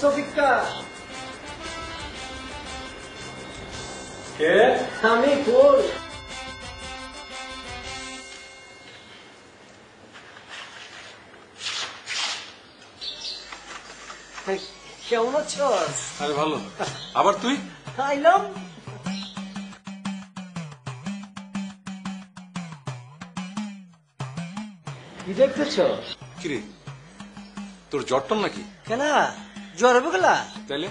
সফিকা। কে? আমি ফুল। কেমন আছো? আরে ভালো। আবার তুই? আইলাম। কি দেখতেছ? কিরে তোর জ্বরটন নাকি? কেনা জ্বর হবে গেলা? তাইলে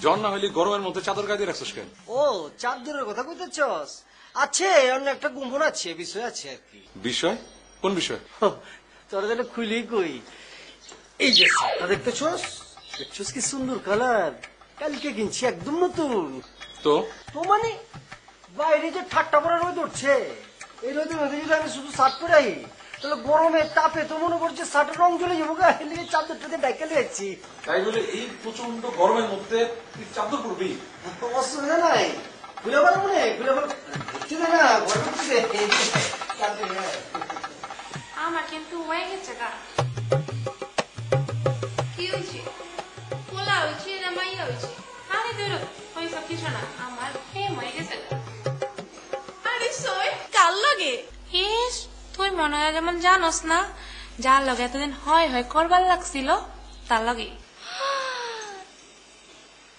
জ্বর না হইলে গরমের মধ্যে চাদর গায়ে দিয়ে রাখছিস কেন? ও চাঁদের কথা কইতেছস? আছে অন্য একটা গুম্বন আছে, বিষয় আছে আর কি। বিষয়? কোন বিষয়? তোরা যেন খুলেই কই। এই যে শার্টটা দেখতেছস? দেখছস কি সুন্দর কালার, কালকে কিনছি, একদম নতুন। তো তো মানে বাইরে যে ঠাট্টা পড়া রোদ উঠছে, এই রোদের মধ্যে যদি আমি শুধু শার্ট পরে আই, তাহলে গরমে তাপে তো মনে করছে শার্টের রং জ্বলে যাবো গা। এদিকে চাদরটাতে ডাইকা যাচ্ছি। তাই বলে এই প্রচন্ড গরমের মধ্যে তুই চাদর পরবি? অসুবিধা নাই, খুলে পারো মনে খুলে পারো না, ভয় করছে। আমার কিন্তু হয়ে গেছে গা। কি হয়েছে? পোলা হয়েছে না মাইয়া হয়েছে? আরে ধরো ওই সব কিছু না, আমার প্রেম হয়ে গেছে গা। আরে সই কাল লাগে ইস, তুই মনে হয় যেমন জানোস না, যার লগে এতদিন হয় হয় করবার লাগছিল তার লগে।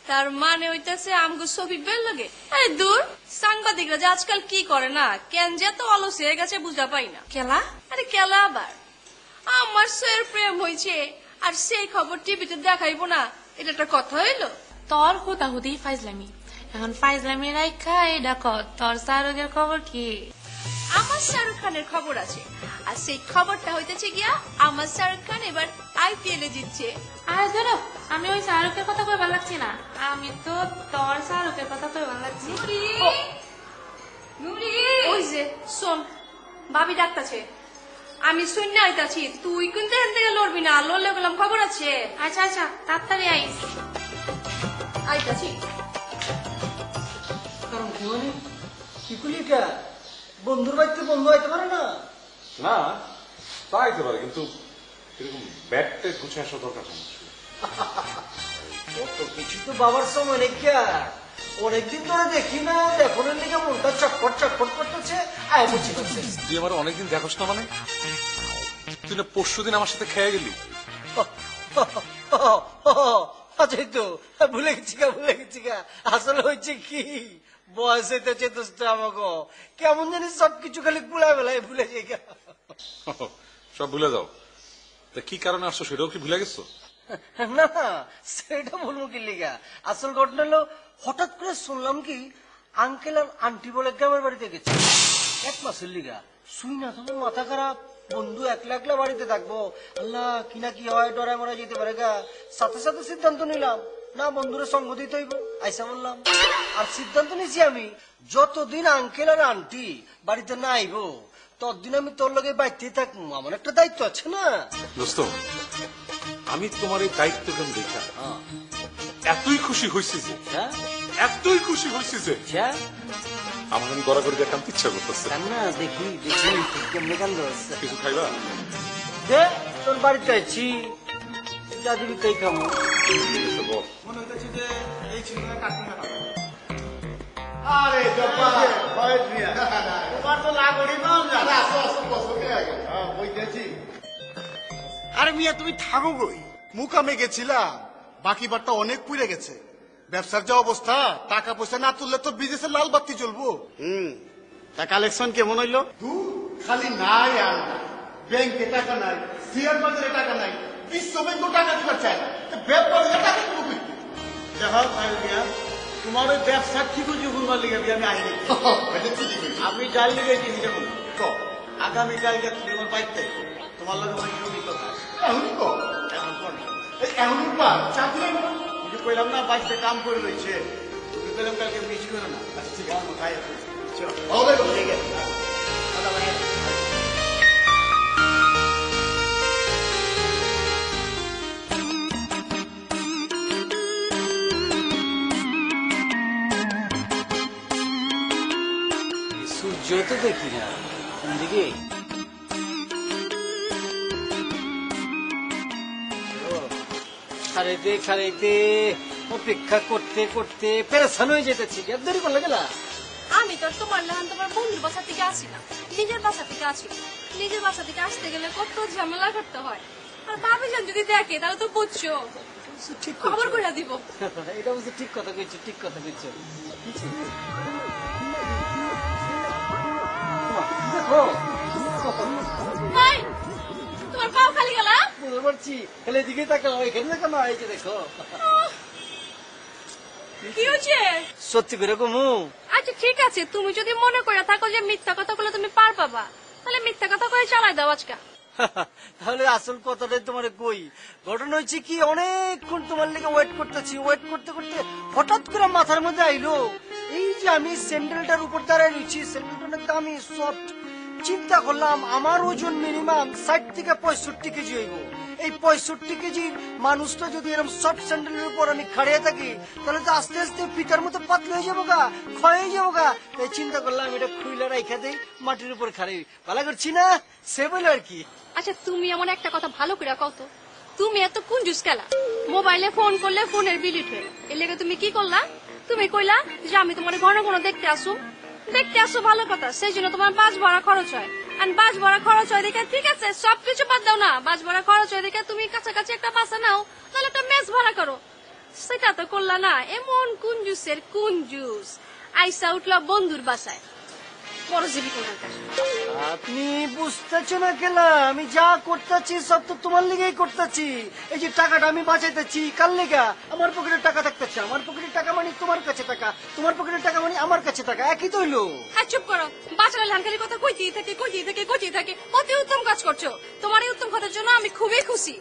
তার মানে হইতেছে আমগো ছবি বের লাগে। আরে দূর, সাংবাদিকরা যে আজকাল কি করে না, কেন যে তো অলস হয়ে গেছে বুঝা পাই না। কেলা? আরে কেলা আবার আমার সয়ের প্রেম হয়েছে আর সেই খবর টিভিতে দেখাইবো না, এটা একটা কথা হইলো? তোর হুদাহুদি ফাইজলামি, এখন ফাইজলামি রাইখা এটা কর, তোর শাহরুখের খবর কি? আমার শাহরুখ খানের খবর আছে, আর সেই খবরটা হইতেছে গিয়া আমার শাহরুখ খান এবার IPL এ জিতছে। আরে ধরো, আমি ওই শাহরুখের কথা কইবার লাগছি না, আমি তো তোর শাহরুখের কথা কইবার লাগছি। ওই যে শোন, ভাবি ডাকতাছে, আমি শূন্য আইতাছি, তুই কিন্তু এখান থেকে লড়বি না, লড়লে গেলাম খবর আছে। আচ্ছা আচ্ছা, তাড়াতাড়ি আইস। আইতাছি। কারণ কি মানে কি করলি এটা? বন্ধুর বাড়িতে বন্ধু আইতে পারে না? না তা হইতে পারে, কিন্তু এরকম ব্যাগটা গুছে আসা দরকার নেই। কত কিছু তো বাবার সময় নেই। অনেকদিন ধরে দেখি না, দেখনের লিগে মনটা চটপট চটপট করতেছে। আয় বুঝি করছে। তুই আমার অনেকদিন দেখোস না মানে? তুই না পরশুদিন আমার সাথে খেয়ে গেলি। আচ্ছা তো ভুলে গেছি গা। আসলে হয়েছে কি, বয়স হইতেছে দোস্ত আমাকে, কেমন জানি সবকিছু খালি গুলা বেলায় ভুলে যাই গা। সব ভুলে যাও। তা কি কারণে আসছো সেটাও কি ভুলে গেছো? না সেটা বলবো কি লিগা, আসল ঘটনা হলো হঠাৎ করে শুনলাম কি আঙ্কেল আর আন্টি বলে গ্রামের বাড়িতে গেছে 1 মাসের লিগা। শুই না তোমার মাথা খারাপ, বন্ধু একলা একলা বাড়িতে থাকবো, আল্লাহ কিনা কি হয়, ডরায় মরা যেতে পারে গা। সাথে সাথে সিদ্ধান্ত নিলাম না, বন্ধুরে সঙ্গ দিতে হইব, আইসা বললাম। আর সিদ্ধান্ত নিছি আমি, যতদিন আঙ্কেল আর আন্টি বাড়িতে না আইবো ততদিন আমি তোর লগে বাইতেই থাকবো, আমার একটা দায়িত্ব আছে না। দোস্ত, আমি তোমার এই দায়িত্ব কেন দেখা এতই খুশি হয়েছি যে, এতই খুশি হয়েছি যে আমার আমি গড়াগড়ি দেখাম ইচ্ছা করতেছে। না দেখি দেখি কেমনে কান্দ কিছু খাইবা? দে তোর বাড়িতে আছি, যা দিবি তাই খাবো। মনে হইতেছে যে এই ছিলনা কাটুন না। আরে জব্বা ভাই মিয়া, তোমার তো লাগড়ি নাও না। আরে আসো আসো বসো কে আগে। হ্যাঁ বইতেছি। আরে মিয়া তুমি থাকো কই? মুকামে গেছিলাম, বাকি বারটা অনেক পুড়ে গেছে। ব্যবসার যে অবস্থা, টাকা পয়সা না তুললে তো বিদেশে লাল বাতি জ্বলবো। তা কালেকশন কেমন হইলো? খালি নাই আর নাই, ব্যাংকে টাকা নাই, শেয়ার বাজারে টাকা নাই, বিশ্ব ব্যাংক টাকা দিতে চায় না, ব্যাপারে টাকা দিব কই? দেখো ভাই মিয়া, তোমার ওই ব্যবসা ঠিক হচ্ছে ঘুরবার লিগে আমি আইনি। আমি যাই লিগে চিন্তা করি আগামীকালকে তুমি আমার বাইকতে তোমার লগে অনেক জরুরি কথা। এমনই কর, এমন কর না, এমনই পার চাকরি কিন্তু কইলাম না, বাইকতে কাম করে রয়েছে, তুমি কইলাম কালকে মিস করো না। আচ্ছা ঠিক আছে, খাই আছে হবে ঠিক আছে। সূর্য তো দেখি না দিকে। খারাইতে অপেক্ষা করতে করতে পেরেছান হয়ে যেতেছি। এত দেরি করলে গেলা? আমি তো আর তোমার লাহান তোমার বন্ধুর বাসা থেকে আসি না, নিজের বাসা থেকে আসি। নিজের বাসা থেকে আসতে গেলে কত ঝামেলা করতে হয়, আর ভাবিজান যদি দেখে তাহলে তো বুঝছো, ঠিক খবর করছো। করে দিব। এটা বলছি ঠিক কথা কইছো, ঠিক কথা কইছো। দেখো হাই, তোমার পাও খালি গেলা? বুঝতে পারছি, খালি এদিকে তাকাও, এখানে দেখো না, এই যে দেখো। কি হয়েছে? সত্যি করে কমু? আচ্ছা ঠিক আছে, তুমি যদি মনে করে থাকো যে মিথ্যা কথা বলে তুমি পার পাবা, তাহলে মিথ্যা কথা কয়ে চালাই দাও আজকে। তাহলে আসল কথাটাই তোমার কই। ঘটনা হচ্ছে কি, অনেকক্ষণ তোমার লেগে ওয়েট করতেছি, ওয়েট করতে করতে হঠাৎ করে মাথার মধ্যে আইলো এই যে আমি স্যান্ডেলটার উপর দাঁড়ায় রয়েছি, স্যান্ডেলটা অনেক দামি সফট। চিন্তা করলাম আমার ওজন মিনিমাম 60 থেকে 65 কেজি হইব। এই 65 কেজির মানুষটা যদি এরকম সফট স্যান্ডেলের উপর আমি খাড়িয়ে থাকি, তাহলে তো আস্তে আস্তে পিতার মতো পাতলা হয়ে যাবো গা, ক্ষয় হয়ে যাবো গা। তাই চিন্তা করলাম এটা খুইলা রাইখা দেই, মাটির উপর খাড়াই। ভালো করছি না? সে বলে আর কি। আচ্ছা তুমি এমন একটা কথা ভালো করে কত, তুমি এত কুঞ্জুস খেলা, মোবাইলে ফোন করলে ফোনের বিল উঠে, এর লেগে তুমি কি করলা? তুমি কইলা যে আমি তোমার ঘন ঘন দেখতে আসো ভালো কথা, সেই জন্য তোমার বাস ভাড়া খরচ হয়। আর বাস ভাড়া খরচ হয় দেখে ঠিক আছে সবকিছু বাদ দাও না, বাস ভাড়া খরচ হয় দেখে তুমি কাছাকাছি একটা বাসা নাও, তাহলে একটা মেস ভাড়া করো। সেটা তো করলা না, এমন কুঞ্জুসের কুঞ্জুস। আইসা উঠলা বন্ধুর বাসায়, পরজীবী তোমার কাছে। আপনি বুঝতেছো না কেলা, আমি যা করতেছি সব তো তোমার লিগেই করতেছি। এই যে টাকাটা আমি বাঁচাইতেছি কার লেগা? আমার পকেটে টাকা থাকতেছে, আমার পকেটে টাকা মানে তোমার কাছে টাকা, তোমার পকেটে টাকা মানে আমার কাছে টাকা, একই তো হইলো। হ্যাঁ চুপ করো, বাচ্চারা লানখালি কথা কইতেই থাকে। অতি উত্তম কাজ করছো, তোমার এই উত্তম কথার জন্য আমি খুবই খুশি।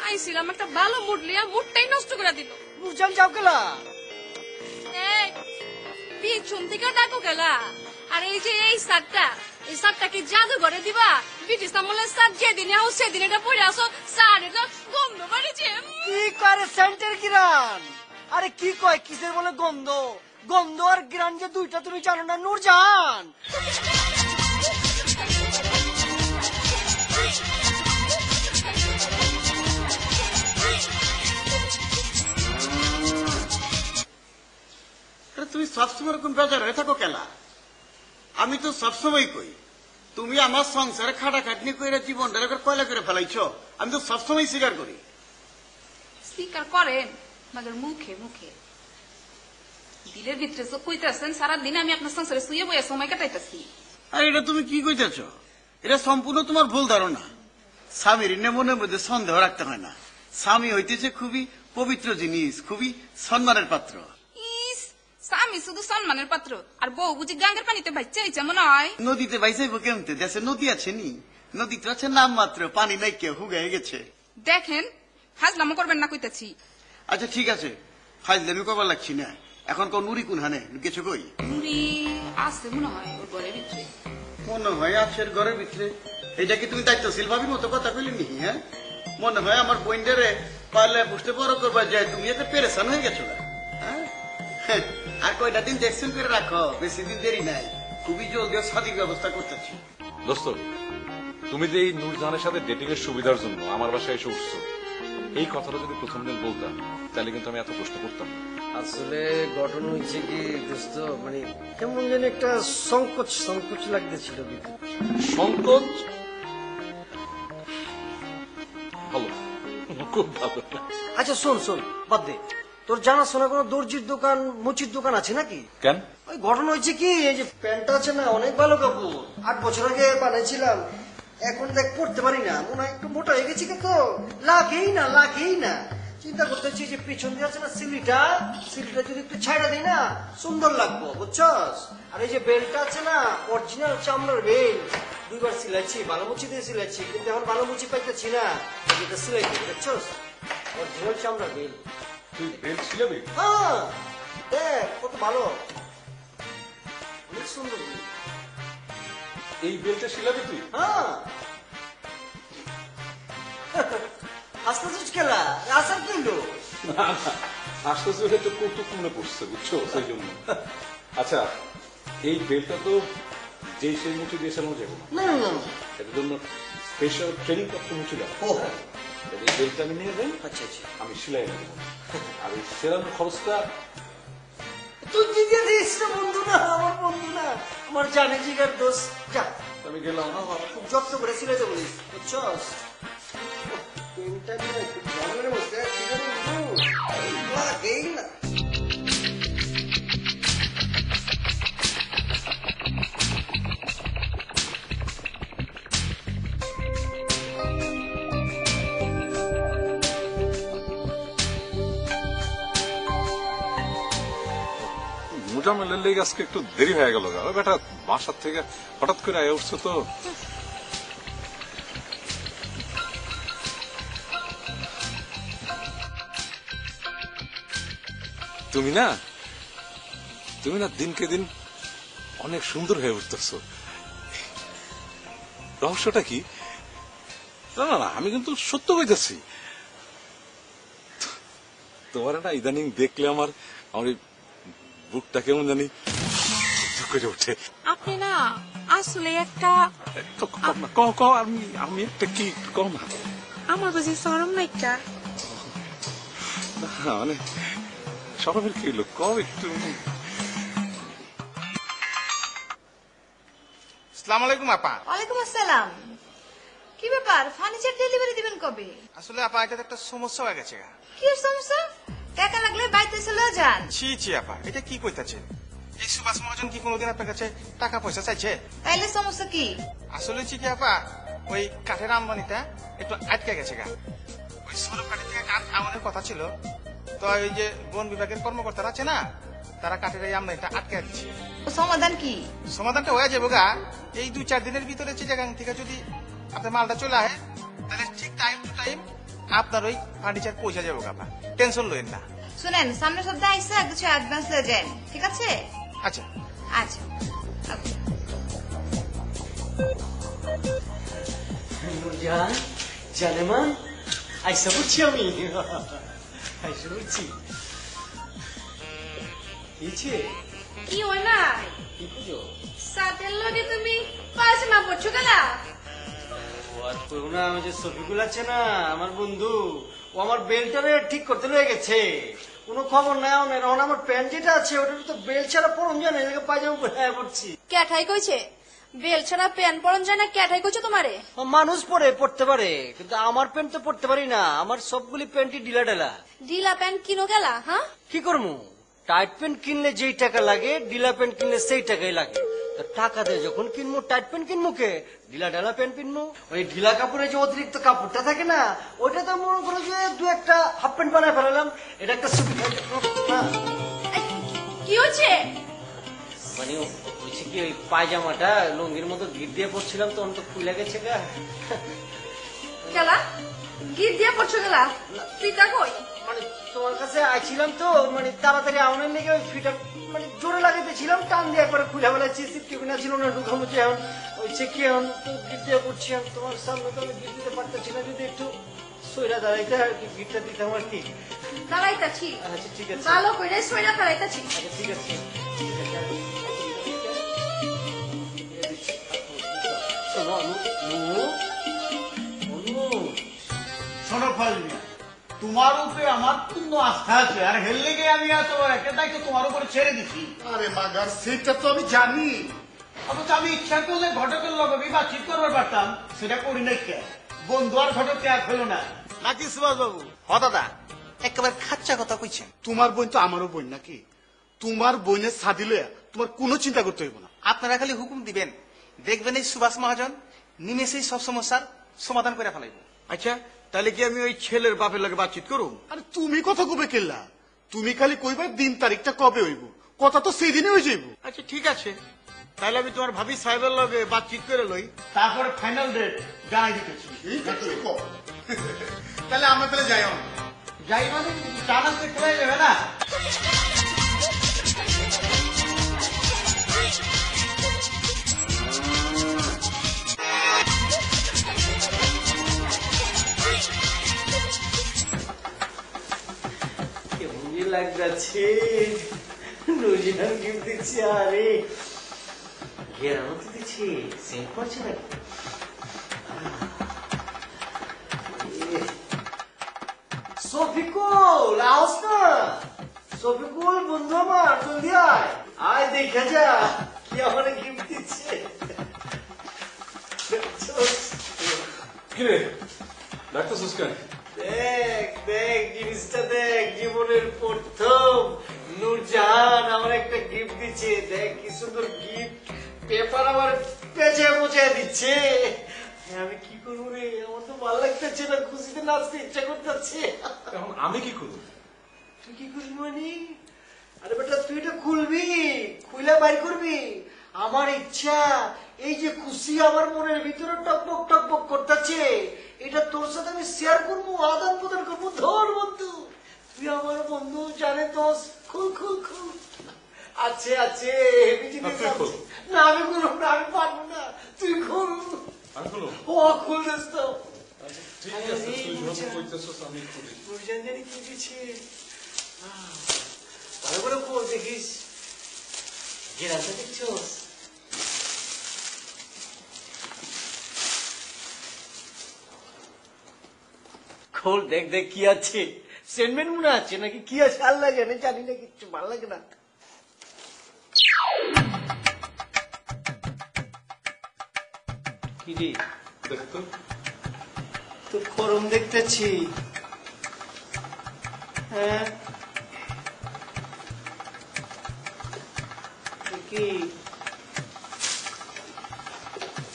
আইছিলাম একটা ভালো মুড লিয়া, মুডটাই নষ্ট করে দিল। বুঝান যাও কেলা। এই পিছন থেকে ডাকো গেলা। আর এই যে এই শার্টটা কি জাদু করে দিবা? ব্রিটিশ আমলের শার্ট যেদিন আও সেদিন এটা পরে আসো, শার্ট এটা গন্ধ বাড়িছে। কি করে সেন্টের গ্রান? আরে কি কয়, কিসের বলে গন্ধ? গন্ধ আর গ্রান যে দুইটা তুমি জানো না নূরজান? তুমি সবসময় এরকম বেজার হয়ে থাকো কেলা? আমি তো সবসময় কই তুমি আমার সংসারে খাটাখাটনি করে জীবনটা কয়লা করে ফেলাইছ। আমি তো সবসময় স্বীকার করি। স্বীকার করেন মাঝের মুখে মুখে, দিলের ভিতরে তো কইতেছেন সারাদিন আমি আপনার সংসারে শুয়ে বইয়া সময় কাটাইতেছি। আর এটা তুমি কি কইতেছ? এটা সম্পূর্ণ তোমার ভুল ধারণা। স্বামীর মনের মধ্যে সন্দেহ রাখতে হয় না। স্বামী হইতেছে খুবই পবিত্র জিনিস, খুবই সম্মানের পাত্র। ইস, স্বামী শুধু সম্মানের পাত্র, আর বউ বুঝি গাঙ্গের পানিতে ভাইচে আইছে মনে হয়। নদীতে বাইসাইব কেমতে? দেশে নদী আছে নি? নদী তো আছে নাম মাত্র, পানি নাই, কেউ হুগাই গেছে। দেখেন হাজলামো করবেন না কইতাছি। আচ্ছা ঠিক আছে, ফাইজলামি করবার লাগছি না। এখন কোন নুরি কোন হানে গেছো কই? মুড়ি আছে মনে হয় ওর ঘরের ভিতরে। মনে হয় আছে ঘরের ভিতরে। এটা কি তুমি দায়িত্বশীল ভাবির মতো কথা কইলে নি? হ্যাঁ, মনে হয় আমার বইন্ডারে পারলে পুষতে বড় করবা যায়, তুমি এতে পেরেশান হয়ে গেছো না? হ্যাঁ, আর কয়টা দিন দেখছেন করে রাখো, বেশি দিন দেরি নাই। খুবই জলদি শাদীর ব্যবস্থা করতেছি। দোস্ত, তুমি যে এই নূরজাহানের সাথে ডেটিং এর সুবিধার জন্য আমার বাসায় এসে উঠছো, এই কথাটা যদি প্রথম দিন বলতাম তাহলে কিন্তু আমি এত প্রশ্ন করতাম না। আসলে ঘটনা হয়েছে কি দোস্ত, মানে কেমন যেন একটা সংকোচ লাগতেছিল। সংকোচ? ভালো, খুব ভালো। আচ্ছা শোন, বাদ দে। তোর জানাশোনা কোনো দর্জির দোকান, মুচির দোকান আছে নাকি? কেন? ওই ঘটনা হয়েছে কি, এই যে প্যান্টটা আছে না, অনেক ভালো কাপড়, 8 বছর আগে বানাইছিলাম, এখন দেখ পড়তে পারি না, মনে হয় একটু মোটা হয়ে গেছি। কিন্তু লাগেই না। চিন্তা করতেছি যে পিছন দিয়ে আছে না সিলিটা যদি একটু ছাইড়া দিই না, সুন্দর লাগবো, বুঝছস? আর এই যে বেল্টটা আছে না, অরিজিনাল চামড়ার বেল্ট, 2 বার সিলাইছি, ভালো মুচি দিয়ে সিলাইছি, কিন্তু এখন ভালো মুচি পাইতেছি না, যেটা সিলাই দিই, বুঝছস? অরিজিনাল চামড়ার বেল্ট। তুই বেল্ট ছিলাবি? হ্যাঁ, দেখ কত ভালো, অনেক সুন্দর। এই বেল্টটা ছিলাবি তুই? হ্যাঁ, আস্তে খেলা আসার কিলো। না, আস্তে আস্তে তো কৌতুক মনে পড়ছে, বুঝছো, সেই জন্য। আচ্ছা, এই বেল্টটা তো যেই সেই মুঠি দিয়ে চালানো যাবে না, না, এর জন্য স্পেশাল ট্রেনিং প্রাপ্ত মুঠি লাগে। ও এই বেলটা আমি নিয়ে যাই, আচ্ছা আচ্ছা আমি সেলাই নেব। আর এই সেলানোর খরচটা তুই দিয়ে দিস না বন্ধু না, আমার বন্ধু না, আমার জানে জিগার দোষ। যা আমি গেলাম। খুব যত্ন করে সিলাইতে বলিস, বুঝছস? পেনটা নিয়ে খুব ঝামেলার মধ্যে আছি রে বন্ধু। লাগেই না। মোজামেলের লেগে আজকে একটু দেরি হয়ে গেল। বেটা বাসার থেকে হঠাৎ করে আয় উঠছে তো। তুমি না দিনকে দিন অনেক সুন্দর হয়ে উঠতেছ। রহস্যটা কি? না না না, আমি কিন্তু সত্য কইতেছি। তোমার না ইদানিং দেখলে আমার আমার এই বুকটা কেমন জানি করে ওঠে। আপনি না আসলে একটা আমি একটা কি কম না আমার বুঝি সরম নাইকা। মানে সরমের কি হলো, কম একটু। আসসালামু আলাইকুম আপা। ওয়ালাইকুম আসসালাম। কি ব্যাপার, ফার্নিচার ডেলিভারি দিবেন কবে? আসলে আপা এটা একটা সমস্যা হয়ে গেছে। কি সমস্যা? টাকা লাগলে বাইতে চলে যান। ছি ছি আপা, এটা কি কইতাছেন? এই সুভাষ মহাজন কি কোনোদিন আপনার কাছে টাকা পয়সা চাইছে? তাইলে সমস্যা কি? আসলে হচ্ছে কি আপা, ওই কাঠের আমদানিটা একটু আটকে গেছে গা। ওই সরব কাঠের থেকে কাঠ আমাদের কথা ছিল, তো ওই যে বন বিভাগের কর্মকর্তারা আছে না, তারা কাঠের এই আমদানিটা আটকে দিচ্ছে। ও সমাধান কি? সমাধানটা হয়ে যাবো গা এই 2-4 দিনের ভিতরে চিটাগাং থেকে যদি আপনার মালটা চলে আসে, তাহলে ঠিক টাইম টু টাইম আপনার ওই ফার্নিচার পৌঁছে যাবো গা আপা, টেনশন লইেন না। শুনেন, সামনের সপ্তাহে আইসা কিছু অ্যাডভান্স লয়ে যান, ঠিক আছে? আচ্ছা আচ্ছা আচ্ছা। জান জানেমান আইসা বুঝছি আমি, আইসা বুঝছি। কিছে কি হয় না কি পুজো? সাথের লগে তুমি পায়জামা পরছো গেলা? ওয়াজ করবো না, আমি যে শফিকুল আছে না আমার বন্ধু, ও আমার বেল্টারে ঠিক করতে লয়ে গেছে। কোনো খবর নাই আমার, এখন আমার প্যান্ট যেটা আছে ওটা তো বেল্ট ছাড়া পরম জানে, পায়জামা পরে পড়ছি। ক্যাঠাই কইছে বেল ছাড়া প্যান পরন যায় না? ক্যাঠাই কইছে তোমারে? মানুষ পড়তে পারে, কিন্তু আমার প্যান্ট তো পড়তে পারি না। আমার সবগুলি প্যান্টই ঢিলা ঢালা। ঢিলা প্যান্ট কিনো গেলা? হ্যাঁ, কি করবো? টাইট প্যান্ট কিনলে যেই টাকা লাগে, ঢিলা প্যান্ট কিনলে সেই টাকাই লাগে। তো টাকা দিয়ে যখন কিনবো টাইট প্যান্ট কিনবো, কে ঢিলা ঢালা প্যান্ট কিনবো। ওই ঢিলা কাপড়ে যে অতিরিক্ত কাপড়টা থাকে না, ওইটা তো মনে করো যে 2-1টা হাফ প্যান্ট বানায় ফেলালাম। এটা একটা সুবিধা। কি হচ্ছে? মানে হচ্ছে কি, ওই পায়জামাটা লুঙ্গির মতো গিট দিয়ে পড়ছিলাম, তখন তো খুলে গেছে গা। গেলা গিট দিয়ে পড়ছো গেলা? ফিতা কই? মানে তোমার কাছে আইছিলাম তো, মানে তাড়াতাড়ি আউনের লেগে ওই ফিটা মানে জোরে লাগাইতেছিলাম, টান দিয়ে একবারে খুলে ফেলাচ্ছি। সিটকে কিনা ছিল না, ঢুকামুচি এখন ওই চেকি এখন তো গিট দিয়ে পড়ছি। আমি তোমার সামনে তো আমি গিট দিতে পারতেছি না, যদি একটু সইরা দাঁড়াইতে আর কি গিটটা দিতাম আর কি। দাঁড়াইতাছি, আচ্ছা ঠিক আছে, ভালো করে সইরা দাঁড়াইতাছি। আচ্ছা ঠিক আছে। শোনো অনু, শোনো ফাজলিয়া, তোমার উপরে আমার পূর্ণ আস্থা আছে, আর হেললে গিয়ে আমি এত একটা দায়িত্ব তোমার উপরে ছেড়ে দিছি। আরে মাগার সেটা তো আমি জানি। অথচ আমি ইচ্ছা করলে ঘটকের লগে বাতচিত করবার পারতাম, সেটা করি নাই কে? বন্ধু আর ঘটক ত্যাগ হলো না নাকি সুভাষ বাবু? হ দাদা, একেবারে খাচ্চা কথা কইছেন। তোমার বোন তো আমারও বোন নাকি? তোমার বোনের সাদি লইয়া তোমার কোনো চিন্তা করতে হইব না। আপনারা খালি হুকুম দিবেন, দেখবেন এই সুভাষ মহাজন নিমেষেই সব সমস্যার সমাধান করে ফেলাইব। আচ্ছা, তাহলে কি আমি ওই ছেলের বাপের লগে বাতচিত করুম? আরে তুমি কথা কবে কেল্লা? তুমি খালি কইবা দিন তারিখটা কবে হইব, কথা তো সেই দিনে হয়ে যাইব। আচ্ছা ঠিক আছে, তাহলে আমি তোমার ভাবি সাহেবের লগে বাতচিত করে লই, তারপরে ফাইনাল ডেট জানাই দিতেছি। তাহলে আমরা তাহলে যাই। যাই মানে জানাতে খোলা যাবে না। কেমন যে লাগছে নজিরান গিফট দিচ্ছি। আরে ঘেরানো তো দিচ্ছি, সেন্ট করছে নাকি? শফিকুল আস না, শফিকুল বন্ধু আমার, জলদি আয়, আয় দেখে যা কি আমার গিফট দিচ্ছে। কিরে ডাক্তার কেন? দেখ দেখ জিনিসটা দেখ, জীবনের প্রথম নূরজাহান আমার একটা গিফট দিচ্ছে। দেখ কি সুন্দর গিফট, পেপার আমার পেঁচে মুছে দিচ্ছে। আমি কি করবো রে, আমার তো ভালো লাগতেছে না, খুশিতে নাচতে ইচ্ছা করতেছে। এখন আমি কি করব? তুই কি করবি মানে? আরে বেটা তুই এটা খুলবি, খুলে বাইর করবি। আমার ইচ্ছা এই যে খুশি আমার মনের ভিতরে টকবক টকবক করতেছে, এটা তোর সাথে আমি শেয়ার করবো, আদান প্রদান করবো। ধর বন্ধু, তুই আমার বন্ধু, জানে দোষ। খুল খুল খুল। আছে আছে হেভি জিনিস তুই খোল। আছে। না আমি খুলব না, আমি পারবো না, তুই খুল। আমি হলো ও খুল দিস তো। ঠিক আছে, তুই যখন কইতেছস আমি খুলি। নূরজাহান জানি কি দিচ্ছে, ভালো করে খোল দেখিস। গেরাটা দেখছোস? খোল দেখ দেখ কি আছে। সেন্টমেন্ট মনে আছে নাকি কি আছে আল্লাহ জানে, জানি না, কিচ্ছু ভালো লাগে না। কি রে, দেখতো তো খরম দেখতেছি। হ্যাঁ কি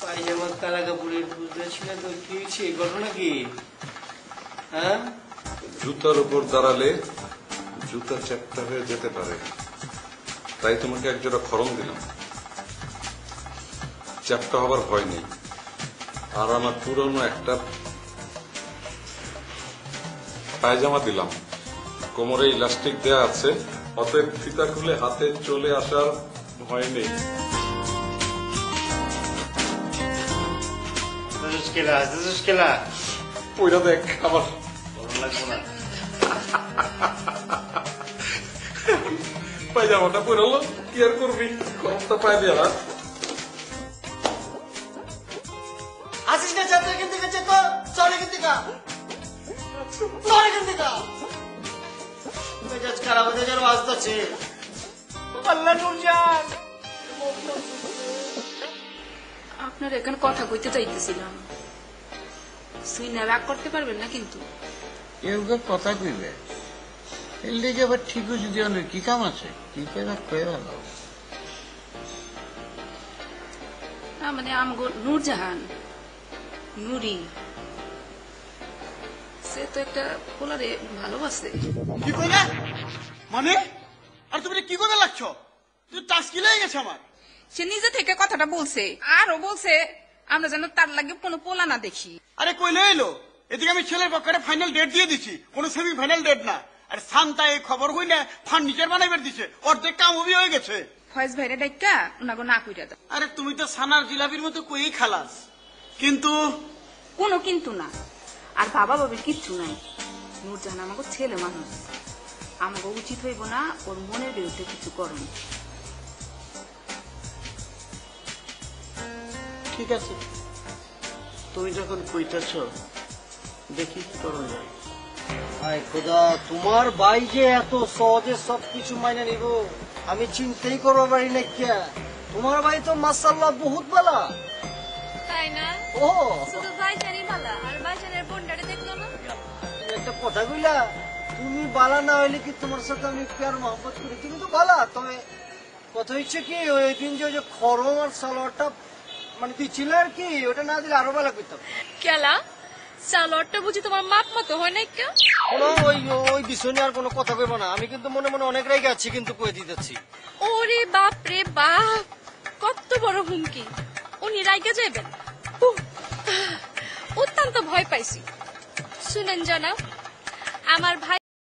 পায়জামা কালা কাপড়ের বুঝতেছি না তো, কি হয়েছে, ঘটনা কি? হ্যাঁ জুতার উপর দাঁড়ালে জুতা চ্যাপ্টা হয়ে যেতে পারে, তাই তোমাকে একজোড়া খরম দিলাম। চ্যাপ্টা হবার ভয় নেই। আর আমার পুরনো একটা পায়জামা দিলাম, কোমরে ইলাস্টিক দেয়া আছে, অতএব ফিতা খুলে হাতে চলে আসার ভয় নেই। ওইটা দেখ আবার লাগবো না। পায়জামাটা পরে হলো, কি আর করবি, খরমটা পায় দিয়ে না। আসিস না, চাপ এখান থেকে, চেক চল এখান থেকে, চল এখান থেকে। মেজাজ খারাপ হতে যেন আসতেছে। আল্লাহ নূরজাহান, আপনার এখানে কথা কইতে চাইতেছিলাম, সুই না রাগ করতে পারবেন না কিন্তু। এগুলো কথা কইবে, এর লেগে আবার ঠিক হয়েছে যে অনেক কি কাম আছে, কি কেনা কয়ে ভালো। মানে আমগো নূরজাহান, নুরি, সে তো একটা পোলারে ভালোবাসে। কি কইলে মানে? আর তুমি কি করে লাগছো? তুই টাস্কি লেগে গেছে আমার। সে নিজে থেকে কথাটা বলছে, আরো বলছে আমরা যেন তার লাগে কোনো পোলা না দেখি। আরে কইলে এলো, এদিকে আমি ছেলের পক্ষে ফাইনাল ডেট দিয়ে দিছি, কোন সেমি ফাইনাল ডেট না। আর শান্তা এই খবর হইলে ফার্নিচার বানাইবার দিছে, অর্ধেক কাম হয়ে গেছে। ফয়েজ ভাইরে ডাইকা উনাকে না কইরা দাও। আরে তুমি তো সানার জিলাপির মতো কই খালাস, কিন্তু কোনো কিন্তু না, আর বাবা বাবির কিচ্ছু নাই। নূরজাহান আমাকে ছেলে মানুষ, আমাকে উচিত হইব না ওর মনের বিরুদ্ধে কিছু করুন। ঠিক আছে, তুমি যখন কইতেছ দেখি কি করা যায়। হায় খোদা, তোমার ভাই যে এত সহজে সবকিছু মাইনে নিব আমি চিন্তাই করবো পারি না। কে তোমার ভাই তো মাশাআল্লাহ বহুত ভালো। তাই না? ও শুধু ভাইজানই ভালা, আর ভাইজানের বোনটারে দেখলো না? তুমি একটা কথা কইলা, তুমি বালা না হইলে কি তোমার সাথে আমি প্যার মহব্বত করি? তুমি তো বালা, তবে কথা হচ্ছে কি ওই দিন যে ওই যে খরম আর সালোয়ারটা মানে দিচ্ছিল আর কি, ওটা না দিলে আরো ভালো করতাম। কেলা সালোয়ারটা বুঝি তোমার মাপ মতো হয় নাই কে? কোনো ওই ওই বিষয় নিয়ে আর কোনো কথা কইব না। আমি কিন্তু মনে মনে অনেক রেগে আছি, কিন্তু কই দিতেছি। ওরে বাপ রে বাপ, কত বড় হুমকি! উনি রাইগে যাবেন? উহ, অত্যন্ত ভয় পাইছি। শুনেন জানা, আমার ভাই